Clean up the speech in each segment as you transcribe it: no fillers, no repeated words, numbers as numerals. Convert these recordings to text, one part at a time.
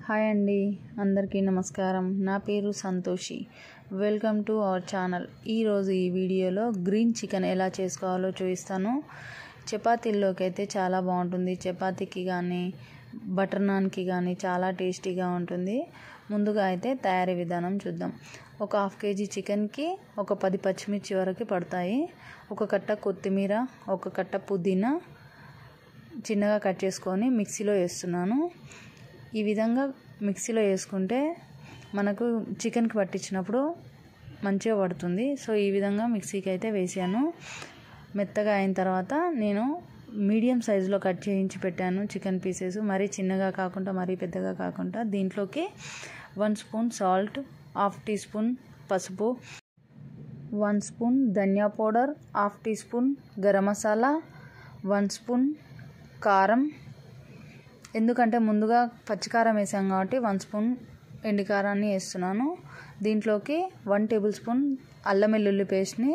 Hi అండి, అందరికీ నమస్కారం. నా పేరు Santoshi. Welcome to our channel. ఈరోజు ఈ వీడియోలో గ్రీన్ చికెన్ ఎలా చేసుకోవాలో చూపిస్తాను. చపాతీల్లోకి అయితే చాలా బాగుంటుంది. చపాతీకి కానీ బటర్ నాన్కి కానీ చాలా టేస్టీగా ఉంటుంది. ముందుగా అయితే తయారీ విధానం చూద్దాం. ఒక హాఫ్ కేజీ చికెన్కి ఒక 10 పచ్చిమిర్చి వరకు పడతాయి. ఒక కట్ట కొత్తిమీర, ఒక కట్ట పుదీనా చిన్నగా కట్ చేసుకొని మిక్సీలో వేస్తున్నాను. ఈ విధంగా మిక్సీలో వేసుకుంటే మనకు చికెన్కి పట్టించినప్పుడు మంచిగా పడుతుంది. సో ఈ విధంగా మిక్సీకి అయితే వేసాను. మెత్తగా అయిన తర్వాత నేను మీడియం సైజులో కట్ చేయించి పెట్టాను చికెన్ పీసెస్. మరీ చిన్నగా కాకుండా మరీ పెద్దగా కాకుండా. దీంట్లోకి 1 spoon salt, half tea spoon పసుపు, 1 స్పూన్ ధనియా powder, half tea spoon garam masala, 1 spoon కారం. ఎందుకంటే ముందుగా పచ్చికారం వేసాం కాబట్టి 1 స్పూన్ ఎండుకారాన్ని వేస్తున్నాను. దీంట్లోకి 1 టేబుల్ స్పూన్ అల్లం వెల్లుల్లి పేస్ట్ని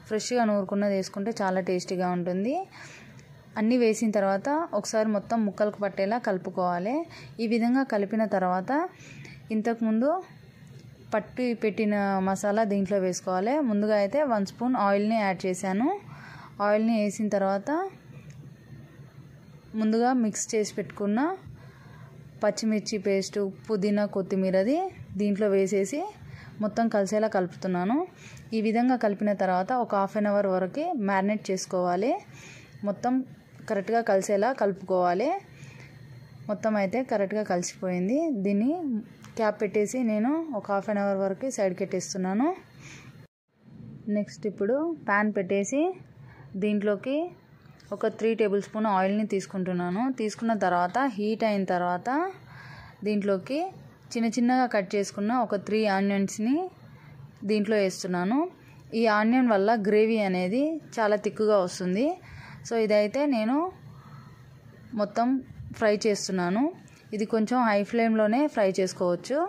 ఫ్రెష్గా నూరుకున్నది వేసుకుంటే చాలా టేస్టీగా ఉంటుంది. అన్నీ వేసిన తర్వాత ఒకసారి మొత్తం ముక్కలకు పట్టేలా కలుపుకోవాలి. ఈ విధంగా కలిపిన తర్వాత ఇంతకుముందు పట్టి పెట్టిన మసాలా దీంట్లో వేసుకోవాలి. ముందుగా అయితే 1 స్పూన్ ఆయిల్ని యాడ్ చేశాను. ఆయిల్ని వేసిన తర్వాత ముందుగా మిక్స్ చేసి పెట్టుకున్న పచ్చిమిర్చి పేస్టు, పుదీనా, కొత్తిమీరది దీంట్లో వేసేసి మొత్తం కలిసేలా కలుపుతున్నాను. ఈ విధంగా కలిపిన తర్వాత ఒక హాఫ్ అన్ అవర్ వరకు మ్యారినేట్ చేసుకోవాలి. మొత్తం కరెక్ట్గా కలిసేలా కలుపుకోవాలి. మొత్తం అయితే కరెక్ట్గా కలిసిపోయింది. దీన్ని క్యాప్ పెట్టేసి నేను ఒక హాఫ్ అన్ అవర్ వరకు సైడ్కి పెట్టేస్తున్నాను. నెక్స్ట్ ఇప్పుడు ప్యాన్ పెట్టేసి దీంట్లోకి ఒక 3 టేబుల్ స్పూన్ ఆయిల్ని తీసుకుంటున్నాను. తీసుకున్న తర్వాత హీట్ అయిన తర్వాత దీంట్లోకి చిన్నగా కట్ చేసుకున్న ఒక 3 ఆనియన్స్ని దీంట్లో వేస్తున్నాను. ఈ ఆనియన్ వల్ల గ్రేవీ అనేది చాలా తిక్కుగా వస్తుంది. సో ఇదైతే నేను మొత్తం ఫ్రై చేస్తున్నాను. ఇది కొంచెం హై ఫ్లేమ్లోనే ఫ్రై చేసుకోవచ్చు.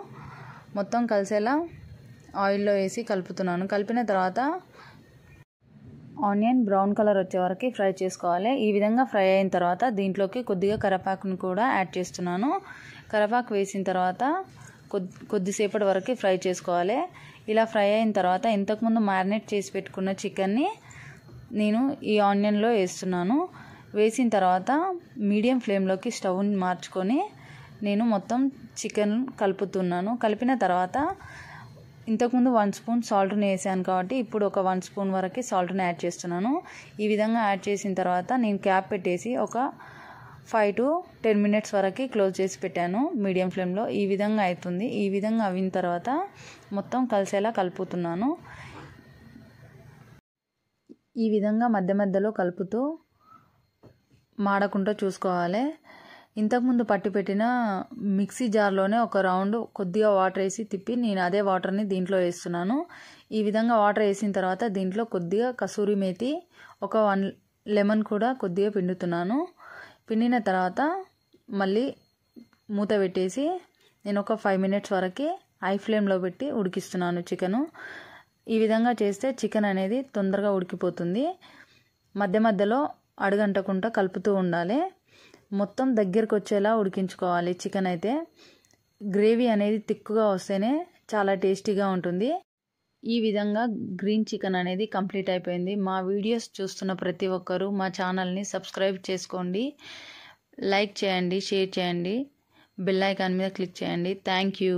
మొత్తం కలిసేలా ఆయిల్లో వేసి కలుపుతున్నాను. కలిపిన తర్వాత ఆనియన్ బ్రౌన్ కలర్ వచ్చే వరకు ఫ్రై చేసుకోవాలి. ఈ విధంగా ఫ్రై అయిన తర్వాత దీంట్లోకి కొద్దిగా కరివేపాకును కూడా యాడ్ చేస్తున్నాను. కరివేపాకు వేసిన తర్వాత కొద్దిసేపటి వరకు ఫ్రై చేసుకోవాలి. ఇలా ఫ్రై అయిన తర్వాత ఇంతకుముందు మ్యారినేట్ చేసి పెట్టుకున్న చికెన్ని నేను ఈ ఆనియన్లో వేస్తున్నాను. వేసిన తర్వాత మీడియం ఫ్లేమ్లోకి స్టవ్ని మార్చుకొని నేను మొత్తం చికెన్ కలుపుతున్నాను. కలిపిన తర్వాత ఇంతకుముందు 1 స్పూన్ సాల్ట్ని వేసాను కాబట్టి ఇప్పుడు ఒక 1 స్పూన్ వరకు సాల్ట్ని యాడ్ చేస్తున్నాను. ఈ విధంగా యాడ్ చేసిన తర్వాత నేను క్యాప్ పెట్టేసి ఒక 5 to 10 మినిట్స్ వరకు క్లోజ్ చేసి పెట్టాను మీడియం ఫ్లేమ్లో. ఈ విధంగా అవుతుంది. ఈ విధంగా అయిన తర్వాత మొత్తం కలిసేలా కలుపుతున్నాను. ఈ విధంగా మధ్య మధ్యలో కలుపుతూ మాడకుండా చూసుకోవాలి. ఇంతకుముందు పట్టి పెట్టిన మిక్సీ జార్లోనే ఒక రౌండ్ కొద్దిగా వాటర్ వేసి తిప్పి నేను అదే వాటర్ని దీంట్లో వేస్తున్నాను. ఈ విధంగా వాటర్ వేసిన తర్వాత దీంట్లో కొద్దిగా కసూరి మేతి, ఒక 1 లెమన్ కూడా కొద్దిగా పిండుతున్నాను. పిండిన తర్వాత మళ్ళీ మూత పెట్టేసి నేను ఒక 5 మినిట్స్ వరకు హై ఫ్లేమ్లో పెట్టి ఉడికిస్తున్నాను చికెను. ఈ విధంగా చేస్తే చికెన్ అనేది తొందరగా ఉడికిపోతుంది. మధ్య మధ్యలో అడుగంటకుండా కలుపుతూ ఉండాలి. మొత్తం దగ్గరికి వచ్చేలా ఉడికించుకోవాలి. చికెన్ అయితే గ్రేవీ అనేది తిక్కుగా వస్తేనే చాలా టేస్టీగా ఉంటుంది. ఈ విధంగా గ్రీన్ చికెన్ అనేది కంప్లీట్ అయిపోయింది. మా వీడియోస్ చూస్తున్న ప్రతి ఒక్కరూ మా ఛానల్ని సబ్స్క్రైబ్ చేసుకోండి, లైక్ చేయండి, షేర్ చేయండి, బెల్ ఐకాన్ మీద క్లిక్ చేయండి. Thank you.